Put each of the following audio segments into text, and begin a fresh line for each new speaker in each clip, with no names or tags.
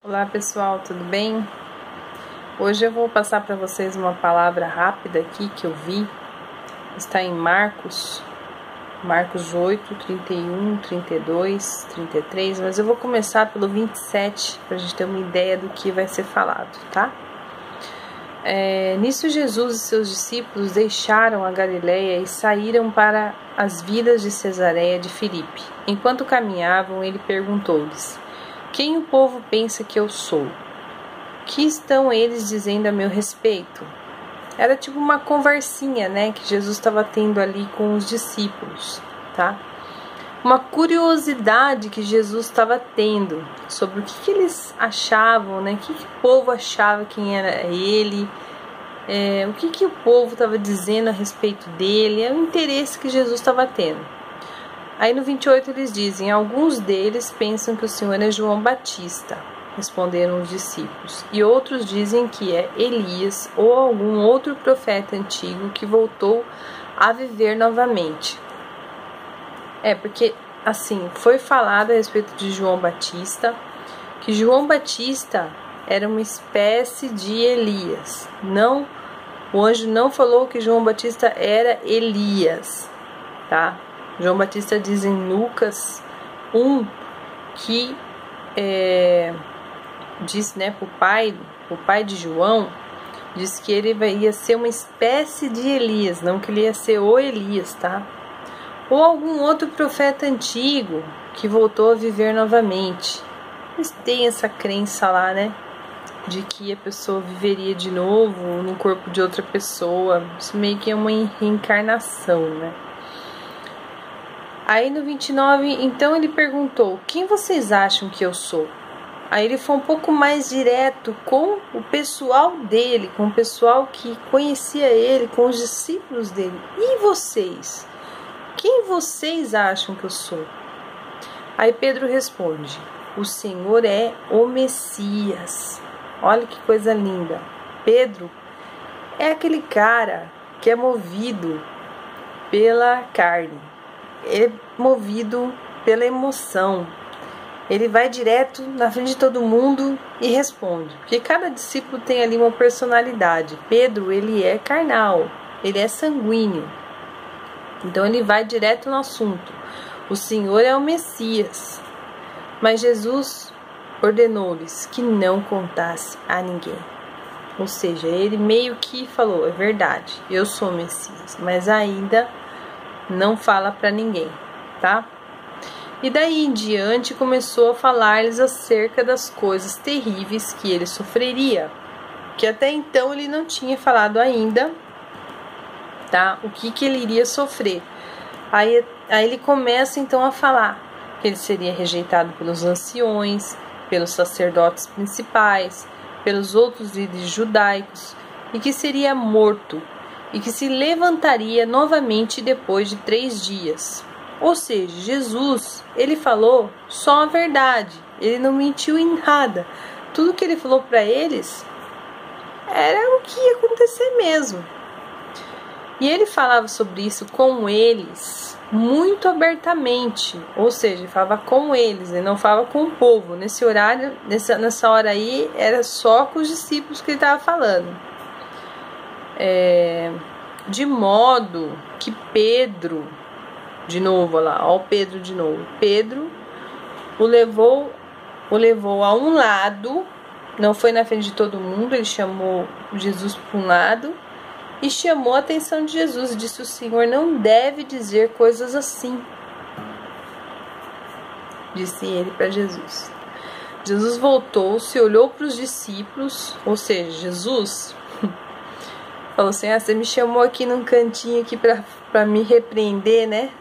Olá pessoal, tudo bem? Hoje eu vou passar para vocês uma palavra rápida aqui que eu vi. Está em Marcos 8, 31, 32, 33, mas eu vou começar pelo 27 para a gente ter uma ideia do que vai ser falado, tá? Nisso Jesus e seus discípulos deixaram a Galileia e saíram para as vilas de Cesareia de Filipe. Enquanto caminhavam, ele perguntou-lhes: quem o povo pensa que eu sou? Que estão eles dizendo a meu respeito? Era tipo uma conversinha, né, que Jesus estava tendo ali com os discípulos, tá? Uma curiosidade que Jesus estava tendo sobre o que eles achavam, né? O que o povo achava quem era ele, o que o povo estava dizendo a respeito dele, é o interesse que Jesus estava tendo. Aí no 28 eles dizem: alguns deles pensam que o Senhor é João Batista, responderam os discípulos, e outros dizem que é Elias ou algum outro profeta antigo que voltou a viver novamente. Porque assim, foi falado a respeito de João Batista, que João Batista era uma espécie de Elias. Não, o anjo não falou que João Batista era Elias, tá? João Batista diz em Lucas 1 que diz, né, o pai de João, diz que ele ia ser uma espécie de Elias, não que ele ia ser o Elias, tá? Ou algum outro profeta antigo que voltou a viver novamente. Eles têm essa crença lá, né, de que a pessoa viveria de novo no corpo de outra pessoa. Isso meio que é uma reencarnação, né? Aí no 29, então ele perguntou: quem vocês acham que eu sou? Aí ele foi um pouco mais direto com o pessoal dele, com o pessoal que conhecia ele, com os discípulos dele. E vocês? Quem vocês acham que eu sou? Aí Pedro responde: o Senhor é o Messias. Olha que coisa linda. Pedro é aquele cara que é movido pela carne. Ele é movido pela emoção. Ele vai direto na frente de todo mundo e responde. Porque cada discípulo tem ali uma personalidade. Pedro, ele é carnal, ele é sanguíneo. Então ele vai direto no assunto. O Senhor é o Messias. Mas Jesus ordenou-lhes que não contasse a ninguém. Ou seja, ele meio que falou: é verdade, eu sou o Messias, mas ainda não fala para ninguém, tá? E daí em diante começou a falar-lhes acerca das coisas terríveis que ele sofreria, que até então ele não tinha falado ainda, tá? O que ele iria sofrer. Aí ele começa então a falar que ele seria rejeitado pelos anciões, pelos sacerdotes principais, pelos outros líderes judaicos, e que seria morto, e que se levantaria novamente depois de 3 dias. Ou seja, Jesus, ele falou só a verdade, ele não mentiu em nada. Tudo que ele falou para eles era o que ia acontecer mesmo. E ele falava sobre isso com eles muito abertamente, ou seja, ele falava com eles, ele não falava com o povo. Nesse horário, nessa hora aí, era só com os discípulos que ele estava falando. De modo que Pedro, de novo, olha lá, ó, o Pedro de novo. Pedro o levou a um lado, não foi na frente de todo mundo, ele chamou Jesus para um lado e chamou a atenção de Jesus e disse: o Senhor não deve dizer coisas assim. Disse ele para Jesus. Jesus voltou-se, olhou para os discípulos, ou seja, Jesus falou assim: você me chamou aqui num cantinho aqui para me repreender, né?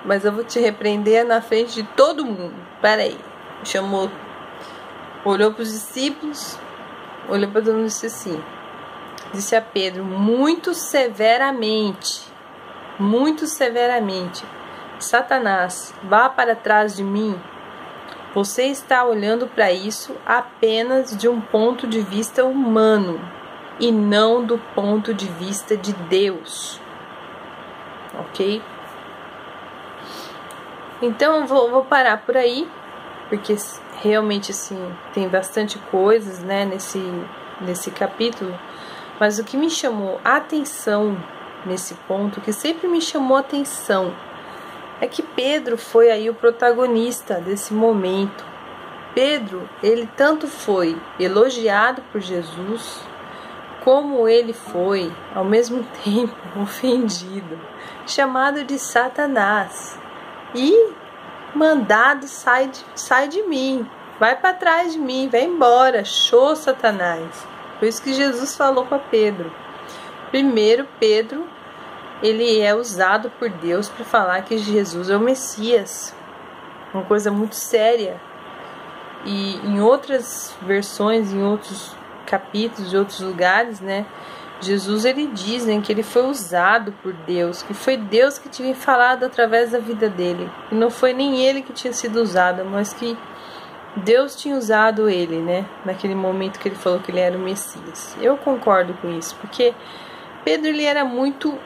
Mas eu vou te repreender na frente de todo mundo. Peraí. Chamou, olhou para os discípulos, olhou para todo mundo e disse assim, disse a Pedro muito severamente: Satanás, vá para trás de mim. Você está olhando para isso apenas de um ponto de vista humano e não do ponto de vista de Deus. Ok? Então eu vou parar por aí, porque realmente assim tem bastante coisas, né, nesse capítulo. Mas o que me chamou a atenção nesse ponto, que sempre me chamou a atenção, é que Pedro foi aí o protagonista desse momento. Pedro, ele tanto foi elogiado por Jesus, como ele foi, ao mesmo tempo, ofendido, chamado de Satanás e mandado, sai de mim, vai para trás de mim, vai embora, show, Satanás. Por isso que Jesus falou para Pedro. Primeiro, Pedro, ele é usado por Deus para falar que Jesus é o Messias, uma coisa muito séria. E em outras versões, em outros capítulos, em outros lugares, né, Jesus, ele diz, né, que ele foi usado por Deus, que foi Deus que tinha falado através da vida dele, e não foi nem ele que tinha sido usado, mas que Deus tinha usado ele, né, naquele momento que ele falou que ele era o Messias. Eu concordo com isso, porque Pedro, ele era muito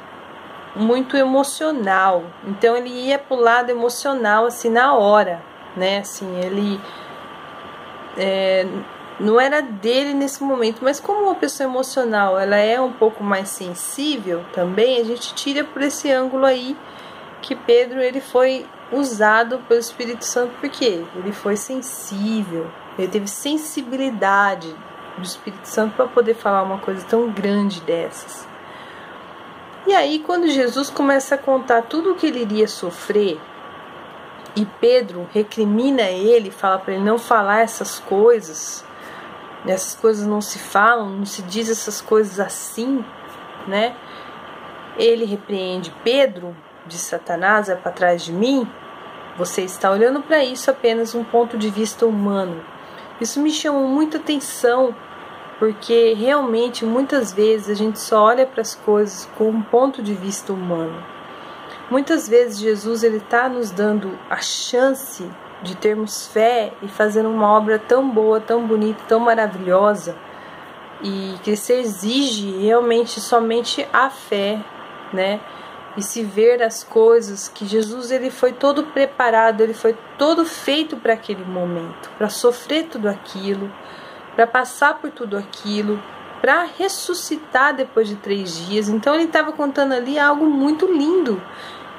emocional, então ele ia pro lado emocional assim na hora, né, assim, ele não era dele nesse momento, mas como uma pessoa emocional ela é um pouco mais sensível também, a gente tira por esse ângulo aí que Pedro, ele foi usado pelo Espírito Santo, porque ele foi sensível, ele teve sensibilidade do Espírito Santo para poder falar uma coisa tão grande dessas. E aí quando Jesus começa a contar tudo o que ele iria sofrer, e Pedro recrimina ele, fala para ele não falar essas coisas não se falam, não se diz essas coisas assim, né? Ele repreende Pedro, de Satanás, vai para trás de mim. Você está olhando para isso apenas um ponto de vista humano. Isso me chamou muita atenção, porque realmente muitas vezes a gente só olha para as coisas com um ponto de vista humano. Muitas vezes Jesus, ele está nos dando a chance de termos fé e fazer uma obra tão boa, tão bonita, tão maravilhosa, e que se exige realmente somente a fé, né? E se ver as coisas que Jesus, ele foi todo preparado, ele foi todo feito para aquele momento, para sofrer tudo aquilo, para passar por tudo aquilo, para ressuscitar depois de 3 dias. Então ele estava contando ali algo muito lindo.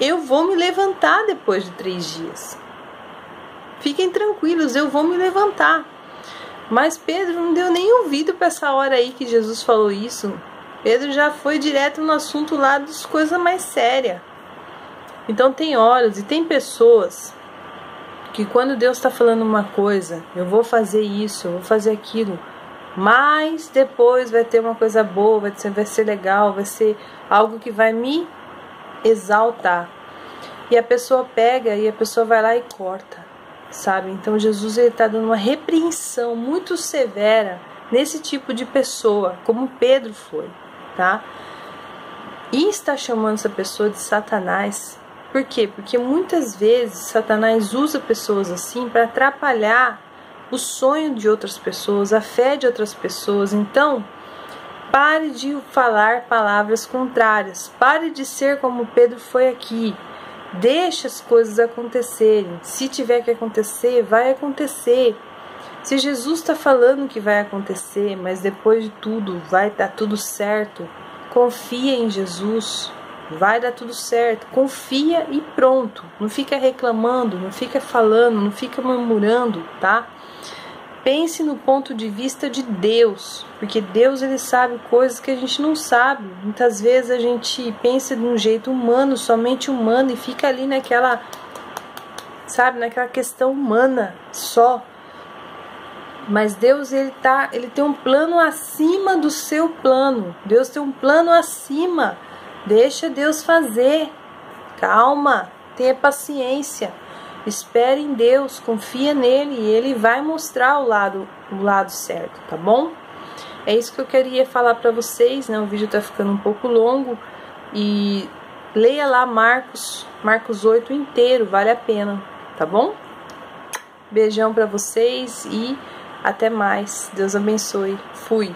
Eu vou me levantar depois de 3 dias. Fiquem tranquilos, eu vou me levantar. Mas Pedro não deu nem ouvido para essa hora aí que Jesus falou isso. Pedro já foi direto no assunto lá das coisas mais sérias. Então tem horas e tem pessoas que quando Deus está falando uma coisa, eu vou fazer isso, eu vou fazer aquilo, mas depois vai ter uma coisa boa, vai ser legal, vai ser algo que vai me exaltar. E a pessoa pega e a pessoa vai lá e corta, sabe? Então Jesus, ele está dando uma repreensão muito severa nesse tipo de pessoa, como Pedro foi, tá? E está chamando essa pessoa de Satanás. Por quê? Porque muitas vezes Satanás usa pessoas assim para atrapalhar o sonho de outras pessoas, a fé de outras pessoas. Então, pare de falar palavras contrárias. Pare de ser como Pedro foi aqui. Deixe as coisas acontecerem. Se tiver que acontecer, vai acontecer. Se Jesus está falando que vai acontecer, mas depois de tudo vai dar tudo certo, confia em Jesus. Vai dar tudo certo. Confia e pronto. Não fica reclamando, não fica falando, não fica murmurando, tá? Pense no ponto de vista de Deus, porque Deus, ele sabe coisas que a gente não sabe. Muitas vezes a gente pensa de um jeito humano, somente humano, e fica ali naquela, sabe, naquela questão humana só. Mas Deus, ele tem um plano acima do seu plano. Deus tem um plano acima. Deixa Deus fazer. Calma, tenha paciência. Espere em Deus, confia nele e ele vai mostrar o lado certo, tá bom? É isso que eu queria falar para vocês, né? O vídeo tá ficando um pouco longo e leia lá Marcos 8 inteiro, vale a pena, tá bom? Beijão para vocês e até mais. Deus abençoe. Fui.